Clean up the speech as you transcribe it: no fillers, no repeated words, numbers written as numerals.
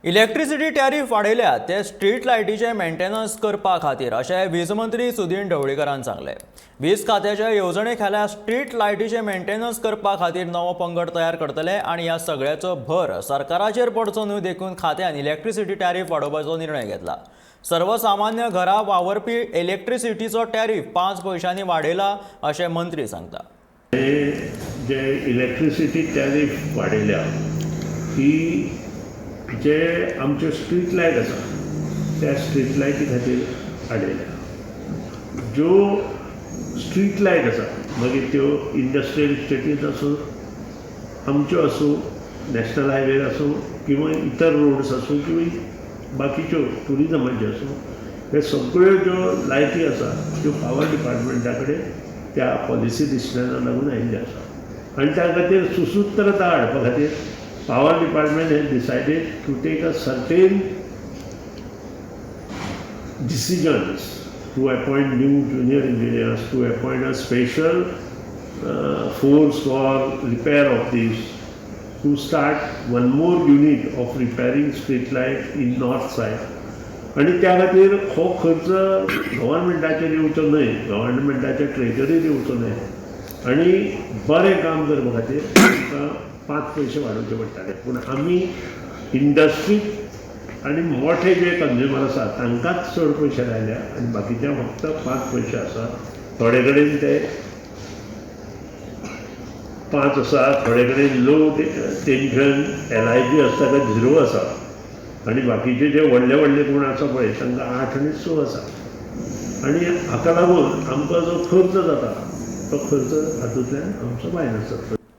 Electricity tariff वाडयल्या ते street लायटीचे maintenance करपा खातीर अशें वीज मंत्री सुदीन ढवळीकरान सांगलें। वीज खात्याच्या येवजणे खाला स्ट्रीट लायटीचे मेंटेनन्स करपा खातीर नवो पंगड तयार करतले आनी ह्या सगळ्याचो भर सरकाराचेर पडचो न्हय देखून खात्यान इलेक्ट्रिसिटी टॅरिफ वाडोवपाचो निर्णय घेतला। सर्वसामान्य घरां वापरपी इलेक्ट्रिसिटीचो टॅरिफ 5 पैशांनी वाडयला अशें मंत्री सांगता। जे इलेक्ट्रिसिटी टॅरिफ वाडयल्या ही जे आमचे स्ट्रीट लायट आसा त्या स्ट्रीट लायटी खातीर हाडयल्या। ज्यो स्ट्रीट लायट आसा मागीर त्यो इंडस्ट्रियल इस्टेटीज आसूं, आमच्यो आसूं, नॅशनल हायवेर आसूं किंवा इतर रोड्स आसूं किंवा बाकीच्यो टुरिजमाच्यो आसूं, हे सगळ्यो ज्यो लायटी आसा त्यो पावर डिपार्टमेंटा कडेन त्या पॉलिसी डिसिजनाक लागून आयिल्ल्यो आसा आनी त्या खातीर सुसूत्रता हाडपा खातीर Power Department has decided to take a certain decisions to appoint new junior engineers, to appoint a special force for repair of these, to start one more unit of repairing street light in north side. आणि त्या खातीर हो खर्च गव्हर्मेंटाचेर येवचो न्हय, गव्हर्मेंटाच्या ट्रेजरीर येवचो न्हय आनी बरें काम करपा खातीर आमकां 5 पैसे वाडोवचे पडटाले। पूण आमी इंडस्ट्रीक आनी मोठे जे कंज्युमर आसा तांकांच चड पयशे लायल्या आनी बाकीच्या फक्त 5 पैसे आसा। थोडे कडेन ते 5 आसा, थोडे कडेन लो टेन्शन LIG आसता ते 0 आसा आनी बाकीचे जे व्हडले व्हडले कोण आसा पळय तांकां 8 आनी 6 आसा। आनी हाका लागून आमकां जो खर्च जाता तो खर्च हातूंतल्यान आमचो मायनस जाता।